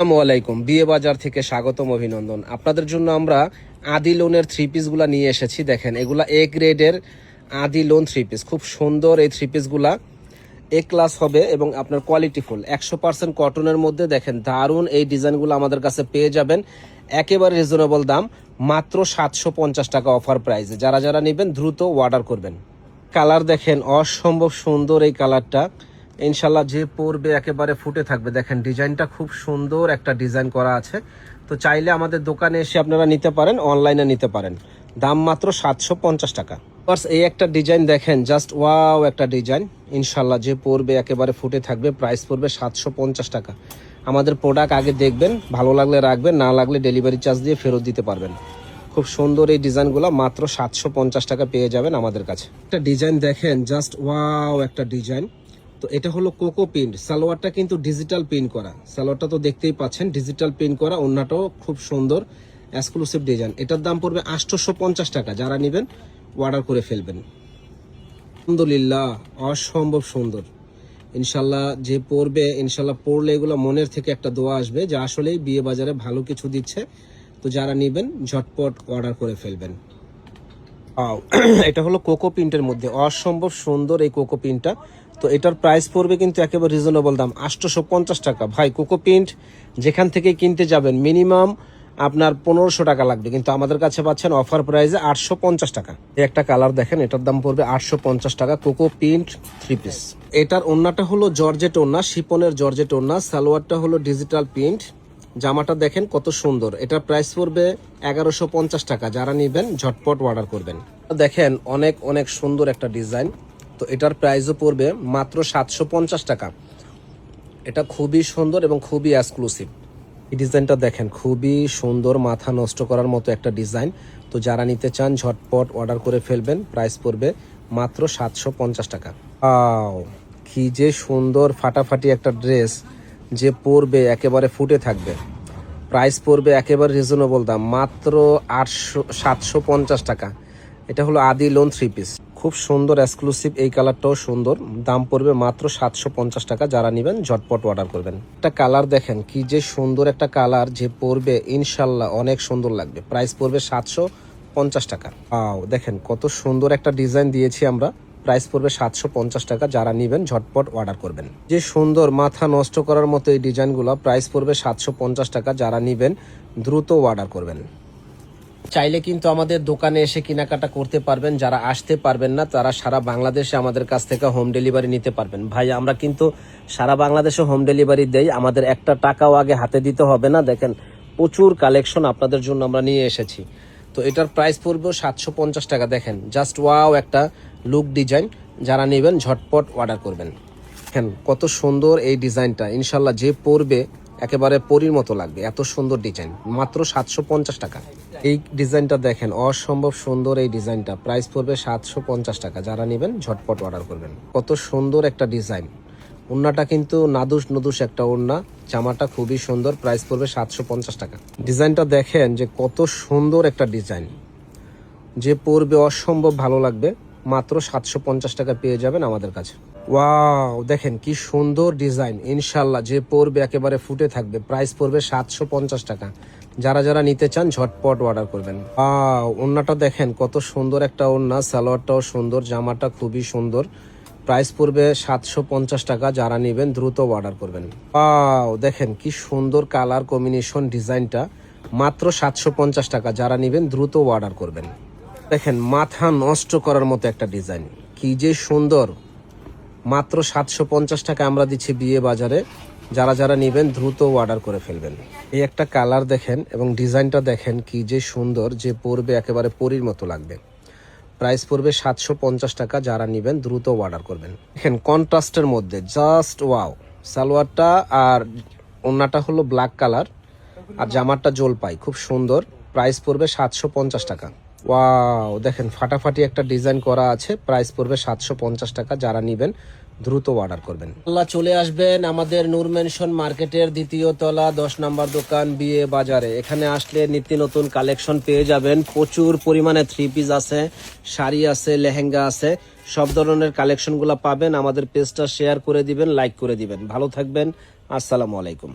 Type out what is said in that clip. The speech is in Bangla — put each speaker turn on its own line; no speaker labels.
আসসালামু আলাইকুম। বিয়ে বাজার থেকে স্বাগতম, অভিনন্দন। আপনাদের জন্য আমরা আদি লোনের থ্রি পিসগুলো নিয়ে এসেছি। দেখেন, এগুলা এ গ্রেডের আদি লোন থ্রি পিস। খুব সুন্দর এই থ্রি পিসগুলা, এ ক্লাস হবে এবং আপনার কোয়ালিটিফুল 100% কটনের মধ্যে। দেখেন, দারুণ এই ডিজাইনগুলো আমাদের কাছে পেয়ে যাবেন একেবারে রিজনেবল দাম, মাত্র 750 টাকা অফার প্রাইসে। যারা যারা নেবেন দ্রুত অর্ডার করবেন। কালার দেখেন, অসম্ভব সুন্দর এই কালারটা। ইনশাল্লাহ যে পরবে একেবারে ফুটে থাকবে। দেখেন, ডিজাইনটা খুব সুন্দর একটা ডিজাইন করা আছে। তো চাইলে আমাদের দোকানে এসে আপনারা নিতে পারেন, অনলাইনে নিতে পারেন। দাম মাত্র 750 টাকা। এই একটা ডিজাইন দেখেন, জাস্ট ওয়াও একটা ডিজাইন। ইনশাল্লাহ যে পরবে একেবারে ফুটে থাকবে। প্রাইস পড়বে 750 টাকা। আমাদের প্রোডাক্ট আগে দেখবেন, ভালো লাগলে রাখবেন, না লাগলে ডেলিভারি চার্জ দিয়ে ফেরত দিতে পারবেন। খুব সুন্দর এই ডিজাইনগুলো মাত্র 750 টাকা পেয়ে যাবেন আমাদের কাছে। একটা ডিজাইন দেখেন, জাস্ট ওয়াও একটা ডিজাইন। তো এটা হলো কোকো প্রিন্ট। সালোয়ারটা কিন্তু ডিজিটাল প্রিন্ট করা। সালোয়ারটা তো দেখতেই পাচ্ছেন, ডিজিটাল প্রিন্ট করা। ওড়নাটাও খুব সুন্দর, এক্সক্লুসিভ ডিজাইন। এটার দাম পড়বে 850 টাকা। যারা নেবেন অর্ডার করে ফেলবেন। আলহামদুলিল্লাহ, অসম্ভব সুন্দর। ইনশাল্লাহ যে পরবে, ইনশাল্লাহ পরলে এগুলো মনের থেকে একটা দোয়া আসবে যে আসলেই বিয়ে বাজারে ভালো কিছু দিচ্ছে। তো যারা নেবেন ঝটপট অর্ডার করে ফেলবেন। এটা হলো কোকো প্রিন্টের মধ্যে, অসম্ভব সুন্দর এই কোকো প্রিন্টটা। তো এটার প্রাইস পড়বে কিন্তু একেবারে রিজনেবল দাম, 850 টাকা। ভাই, কোকো প্রিন্ট যেখান থেকে কিনতে যাবেন মিনিমাম আপনার 1500 টাকা লাগবে, কিন্তু আমাদের কাছে পাচ্ছেন অফার প্রাইসে 850 টাকা। এই একটা কালার দেখেন, এটার দাম পড়বে 850 টাকা। Cocoa print three piece. এটার ওড়নাটা হলো জর্জেট ওড়না, শিপনের জর্জেট ওড়না। সালোয়ারটা হলো ডিজিটাল প্রিন্ট। জামাটা দেখেন কত সুন্দর। এটার প্রাইস পড়বে 1150 টাকা। যারা নেবেন ঝটপট অর্ডার করবেন। দেখেন, অনেক অনেক সুন্দর একটা ডিজাইন। তো এটার প্রাইসও পড়বে মাত্র 750 টাকা। এটা খুবই সুন্দর এবং খুবই এক্সক্লুসিভ। এই ডিজাইনটা দেখেন, খুবই সুন্দর, মাথা নষ্ট করার মতো একটা ডিজাইন। তো যারা নিতে চান ঝটপট অর্ডার করে ফেলবেন। প্রাইস পড়বে মাত্র 750 টাকা। কি যে সুন্দর ফাটাফাটি একটা ড্রেস, যে পরবে একেবারে ফুটে থাকবে। প্রাইস পড়বে একেবারে রিজনেবল দাম, মাত্র 750 টাকা। এটা হলো আদি লোন থ্রি পিস। খুব সুন্দর এক্সক্লুসিভ, এই কালারটাও সুন্দর। দাম পড়বে মাত্র 750 টাকা। যারা নেবেন ঝটপট অর্ডার করবেন। একটা কালার দেখেন, কি যে সুন্দর একটা কালার, যে পরবে ইনশাল্লাহ অনেক সুন্দর লাগবে। প্রাইস পড়বে 750 টাকা। দেখেন কত সুন্দর একটা ডিজাইন দিয়েছি আমরা। প্রাইস পড়বে 750 টাকা। যারা নেবেন ঝটপট অর্ডার করবেন। যে সুন্দর, মাথা নষ্ট করার মতো এই ডিজাইনগুলো। প্রাইস পড়বে 750 টাকা। যারা নেবেন দ্রুত অর্ডার করবেন। চাইলে কিন্তু আমাদের দোকানে এসে কেনাকাটা করতে পারবেন। যারা আসতে পারবেন না তারা সারা বাংলাদেশে আমাদের কাছ থেকে হোম ডেলিভারি নিতে পারবেন। ভাই, আমরা কিন্তু সারা বাংলাদেশে হোম ডেলিভারি দেই। আমাদের একটা টাকাও আগে হাতে দিতে হবে না। দেখেন, প্রচুর কালেকশন আপনাদের জন্য আমরা নিয়ে এসেছি। তো এটার প্রাইস পড়বে 750 টাকা। দেখেন, জাস্ট ওয়াও একটা লুক ডিজাইন। যারা নেবেন ঝটপট অর্ডার করবেন। দেখেন কত সুন্দর এই ডিজাইনটা। ইনশাল্লাহ যে পরবে একেবারে পরীর মতো লাগবে, এত সুন্দর ডিজাইন। মাত্র 750 টাকা। এই ডিজাইনটা দেখেন, অসম্ভব সুন্দর এই ডিজাইনটা। প্রাইস পড়বে 750 টাকা। যারা নেবেন ঝটপট অর্ডার করবেন। কত সুন্দর একটা ডিজাইন। ওড়নাটা কিন্তু নাদুস নদুস একটা ওড়না। জামাটা খুবই সুন্দর। প্রাইস পড়বে 750 টাকা। ডিজাইনটা দেখেন যে কত সুন্দর একটা ডিজাইন, যে পরবে অসম্ভব ভালো লাগবে। মাত্র 750 টাকা পেয়ে যাবেন আমাদের কাছে। ওয়াও, দেখেন কি সুন্দর ডিজাইন। ইনশাল্লাহ যে পরবে একেবারে ফুটে থাকবে। প্রাইস পড়বে 750 টাকা। যারা যারা নিতে চান ঝটপট অর্ডার করবেন। ওড়নাটা দেখেন কত সুন্দর একটা ওড়না। সালোয়ারটাও সুন্দর, জামাটা খুবই সুন্দর। প্রাইস পড়বে 750 টাকা। যারা নেবেন দ্রুত অর্ডার করবেন। দেখেন কি সুন্দর কালার কম্বিনেশন, ডিজাইনটা মাত্র 750 টাকা। যারা নেবেন দ্রুত অর্ডার করবেন। দেখেন, মাথা নষ্ট করার মতো একটা ডিজাইন, কি যে সুন্দর। মাত্র 750 টাকা আমরা দিচ্ছি বিয়ে বাজারে। যারা যারা নেবেন দ্রুত অর্ডার করে ফেলবেন। এই একটা কালার দেখেন এবং ডিজাইনটা দেখেন, কি যে সুন্দর, যে পরবে একেবারে পরীর মতো লাগবে। প্রাইস পড়বে 750 টাকা। যারা নেবেন দ্রুত অর্ডার করবেন। দেখেন কন্ট্রাস্টের মধ্যে, জাস্ট ওয়াও। সালোয়ারটা আর ওড়নাটা হলো ব্ল্যাক কালার, আর জামারটা জলপাই, খুব সুন্দর। প্রাইস পড়বে 750 টাকা। ওয়াও, দেখেন ফাটাফাটি একটা ডিজাইন করা আছে। প্রাইস পড়বে 750 টাকা। যারা নেবেন দ্রুত অর্ডার করবেন। আল্লাহ চলে আসবেন আমাদের নূর মেনশন মার্কেটের 2য় তলা 10 নম্বর দোকান, বিয়ে বাজারে। এখানে আসলে নিত্য নতুন কালেকশন পেয়ে যাবেন। প্রচুর পরিমাণে থ্রি পিস আছে, শাড়ি আছে, লেহেঙ্গা আছে। সব ধরনের কালেকশনগুলো পাবেন। আমাদের পেজটা শেয়ার করে দিবেন, লাইক করে দিবেন। ভালো থাকবেন। আসসালামু আলাইকুম।